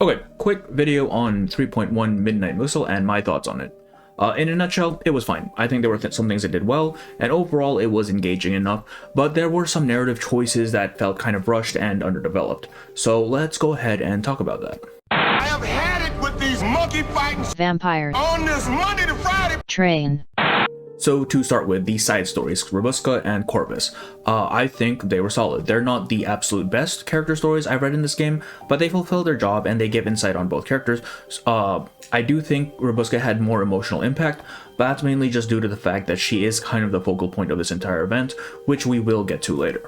Okay, quick video on 3.1 Midnight Missile and my thoughts on it. In a nutshell, it was fine. I think there were some things it did well, and overall it was engaging enough, but there were some narrative choices that felt kind of rushed and underdeveloped. So let's go ahead and talk about that. I have had it with these monkey fighting vampires on this Monday to Friday train. So to start with, the side stories, Robuska and Corvus, I think they were solid. They're not the absolute best character stories I've read in this game, but they fulfill their job and they give insight on both characters. I do think Robuska had more emotional impact, but that's mainly just due to the fact that she is kind of the focal point of this entire event, which we will get to later.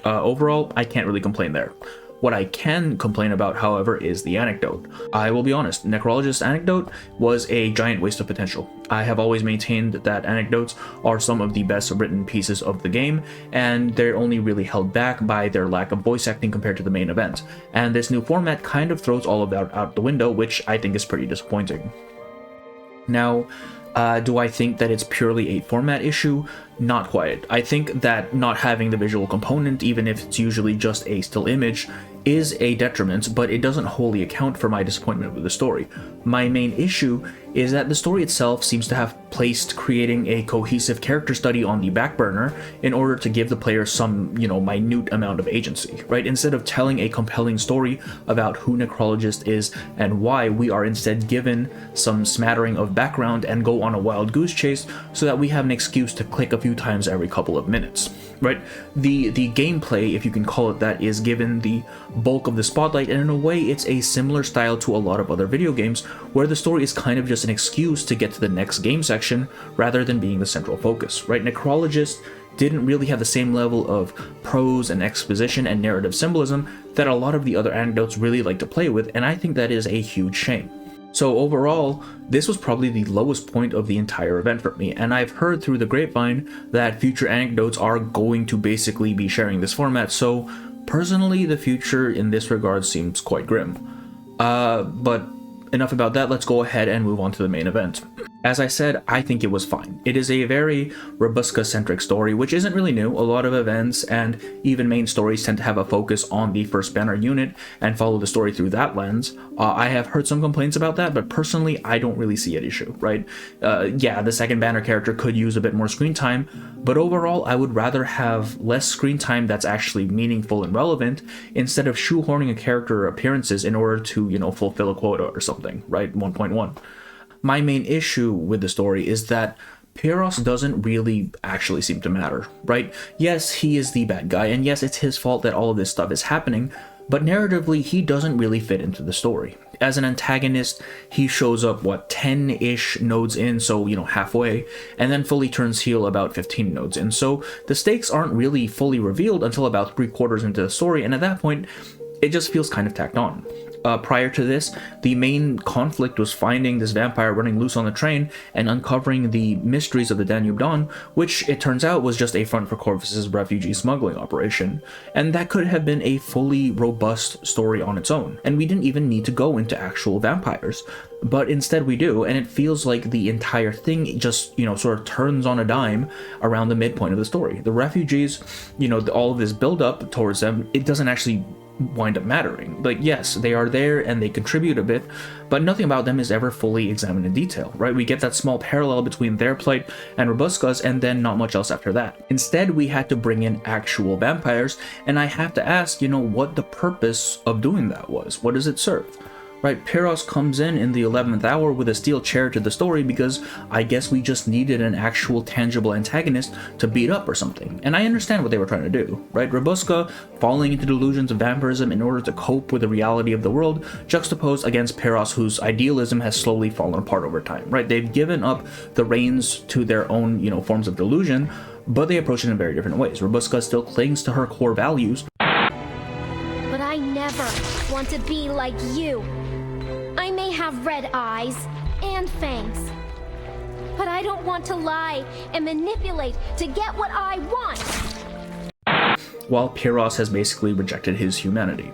Overall, I can't really complain there. What I can complain about, however, is the anecdote. I will be honest, Necrologist's anecdote was a giant waste of potential. I have always maintained that anecdotes are some of the best written pieces of the game, and they're only really held back by their lack of voice acting compared to the main event. And this new format kind of throws all of that out the window, which I think is pretty disappointing. Now, do I think that it's purely a format issue? Not quite. I think that not having the visual component, even if it's usually just a still image, is a detriment, but it doesn't wholly account for my disappointment with the story. My main issue is that the story itself seems to have placed creating a cohesive character study on the back burner in order to give the player some, minute amount of agency, right? Instead of telling a compelling story about who Necrologist is and why, we are instead given some smattering of background and go on a wild goose chase so that we have an excuse to click a few times every couple of minutes, right? The gameplay, if you can call it that, is given the bulk of the spotlight, and in a way it's a similar style to a lot of other video games where the story is kind of just an excuse to get to the next game section rather than being the central focus, right? Necrologist didn't really have the same level of prose and exposition and narrative symbolism that a lot of the other anecdotes really like to play with, and I think that is a huge shame. So overall, this was probably the lowest point of the entire event for me, and I've heard through the grapevine that future anecdotes are going to basically be sharing this format, so personally the future in this regard seems quite grim. But enough about that, let's go ahead and move on to the main event. As I said, I think it was fine. It is a very Robuska-centric story, which isn't really new. A lot of events and even main stories tend to have a focus on the first banner unit and follow the story through that lens. I have heard some complaints about that, but personally, I don't really see an issue, right? Yeah, the second banner character could use a bit more screen time, but overall, I would rather have less screen time that's actually meaningful and relevant instead of shoehorning a character appearances in order to, fulfill a quota or something, right? 1.1. My main issue with the story is that Pyros doesn't really actually seem to matter, right? Yes, he is the bad guy, and yes, it's his fault that all of this stuff is happening, but narratively, he doesn't really fit into the story. As an antagonist, he shows up, 10-ish nodes in, so, halfway, and then fully turns heel about 15 nodes in, so the stakes aren't really fully revealed until about 3/4 into the story, and at that point, it just feels kind of tacked on. Prior to this, the main conflict was finding this vampire running loose on the train and uncovering the mysteries of the Danube Dawn, which it turns out was just a front for Corvus's refugee smuggling operation. And that could have been a fully robust story on its own, and we didn't even need to go into actual vampires. But instead we do, and it feels like the entire thing just, sort of turns on a dime around the midpoint of the story. The refugees, all of this build up towards them, it doesn't actually wind up mattering. Like, yes, they are there and they contribute a bit, but nothing about them is ever fully examined in detail, right? We get that small parallel between their plight and Robuska's, and then not much else after that. Instead, we had to bring in actual vampires, and I have to ask, what the purpose of doing that was. What does it serve? Right, Pyros comes in the 11th hour with a steel chair to the story because I guess we just needed an actual tangible antagonist to beat up or something. And I understand what they were trying to do, right? Robuska falling into delusions of vampirism in order to cope with the reality of the world, juxtaposed against Pyros, whose idealism has slowly fallen apart over time, right? They've given up the reins to their own, forms of delusion, but they approach it in very different ways. Robuska still clings to her core values. But I never want to be like you. I may have red eyes and fangs, but I don't want to lie and manipulate to get what I want. While Pyros has basically rejected his humanity.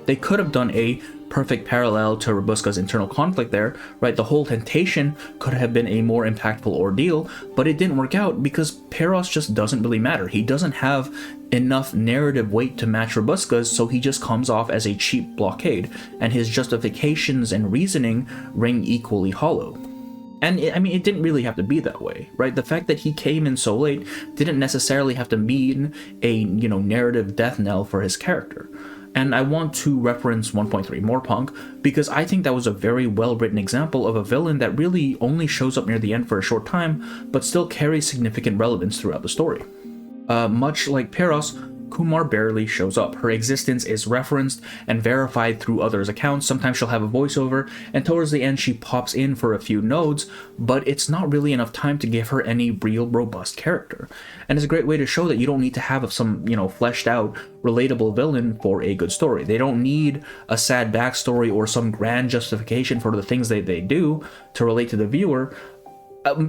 They could have done a perfect parallel to Robuska's internal conflict there, right? The whole temptation could have been a more impactful ordeal, but it didn't work out because Pyros just doesn't really matter. He doesn't have enough narrative weight to match Robuska's, so he just comes off as a cheap blockade, and his justifications and reasoning ring equally hollow. And it didn't really have to be that way, right? The fact that he came in so late didn't necessarily have to mean a, narrative death knell for his character. And I want to reference 1.3 More Punk because I think that was a very well written example of a villain that really only shows up near the end for a short time, but still carries significant relevance throughout the story. Much like Peros, Kumar barely shows up. Her existence is referenced and verified through others' accounts. Sometimes she'll have a voiceover, and towards the end she pops in for a few nodes, but it's not really enough time to give her any real robust character. And it's a great way to show that you don't need to have some, fleshed out, relatable villain for a good story. They don't need a sad backstory or some grand justification for the things they do to relate to the viewer.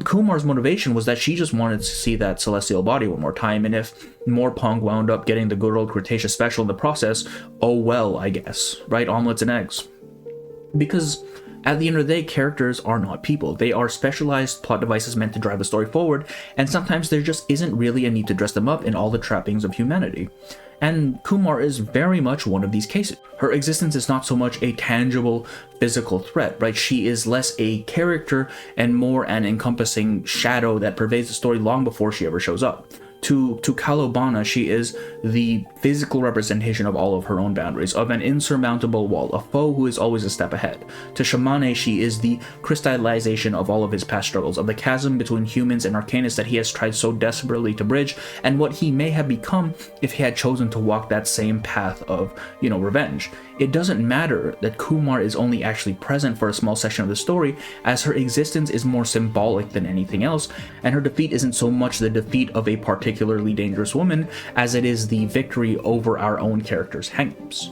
Kumar's motivation was that she just wanted to see that celestial body one more time, and if More Punk wound up getting the good old Cretaceous special in the process, oh well, I guess, right? Omelets and eggs. Because at the end of the day, characters are not people. They are specialized plot devices meant to drive the story forward, and sometimes there just isn't really a need to dress them up in all the trappings of humanity. And Kumar is very much one of these cases. Her existence is not so much a tangible physical threat, right? She is less a character and more an encompassing shadow that pervades the story long before she ever shows up. To Kalobana, she is the physical representation of all of her own boundaries, of an insurmountable wall, a foe who is always a step ahead. To Shamane, she is the crystallization of all of his past struggles, of the chasm between humans and Arcanus that he has tried so desperately to bridge, and what he may have become if he had chosen to walk that same path of, revenge. It doesn't matter that Kumar is only actually present for a small section of the story, as her existence is more symbolic than anything else, and her defeat isn't so much the defeat of a particularly dangerous woman as it is the victory over our own character's hang-ups.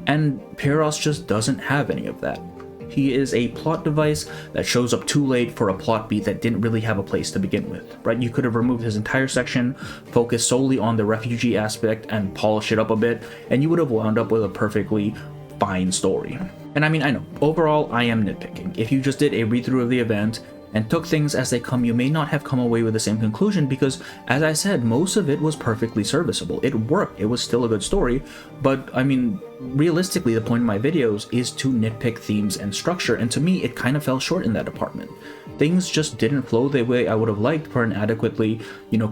And Peros just doesn't have any of that. He is a plot device that shows up too late for a plot beat that didn't really have a place to begin with, right? You could have removed his entire section, focused solely on the refugee aspect, and polished it up a bit, and you would have wound up with a perfectly fine story. And I know, overall, I am nitpicking. If you just did a read-through of the event and took things as they come, you may not have come away with the same conclusion because, as I said, most of it was perfectly serviceable. It worked. It was still a good story, but realistically, the point of my videos is to nitpick themes and structure, and to me, it kind of fell short in that department. Things just didn't flow the way I would have liked for an adequately,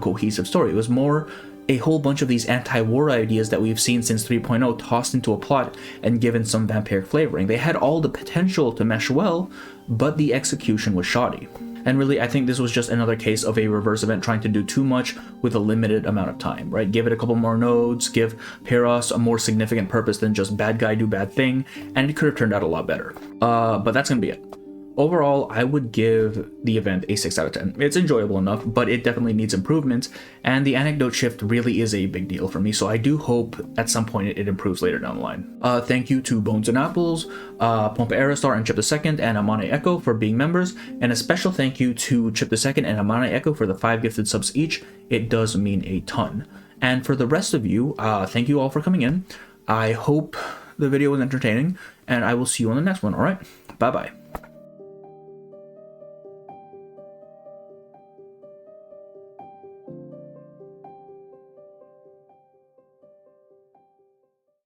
cohesive story. It was more a whole bunch of these anti-war ideas that we've seen since 3.0 tossed into a plot and given some vampiric flavoring. They had all the potential to mesh well, but the execution was shoddy. And really, I think this was just another case of a reverse event trying to do too much with a limited amount of time, right? Give it a couple more nodes, give Peros a more significant purpose than just bad guy do bad thing, and it could have turned out a lot better. But that's gonna be it. Overall, I would give the event a 6 out of 10. It's enjoyable enough, but it definitely needs improvement, and the anecdote shift really is a big deal for me, so I do hope at some point it improves later down the line. Thank you to Bones and Apples, Pompa Aerostar and Chip II, and Amane Echo for being members, and a special thank you to Chip II and Amane Echo for the 5 gifted subs each. It does mean a ton. And for the rest of you, thank you all for coming in. I hope the video was entertaining, and I will see you on the next one, alright? Bye-bye.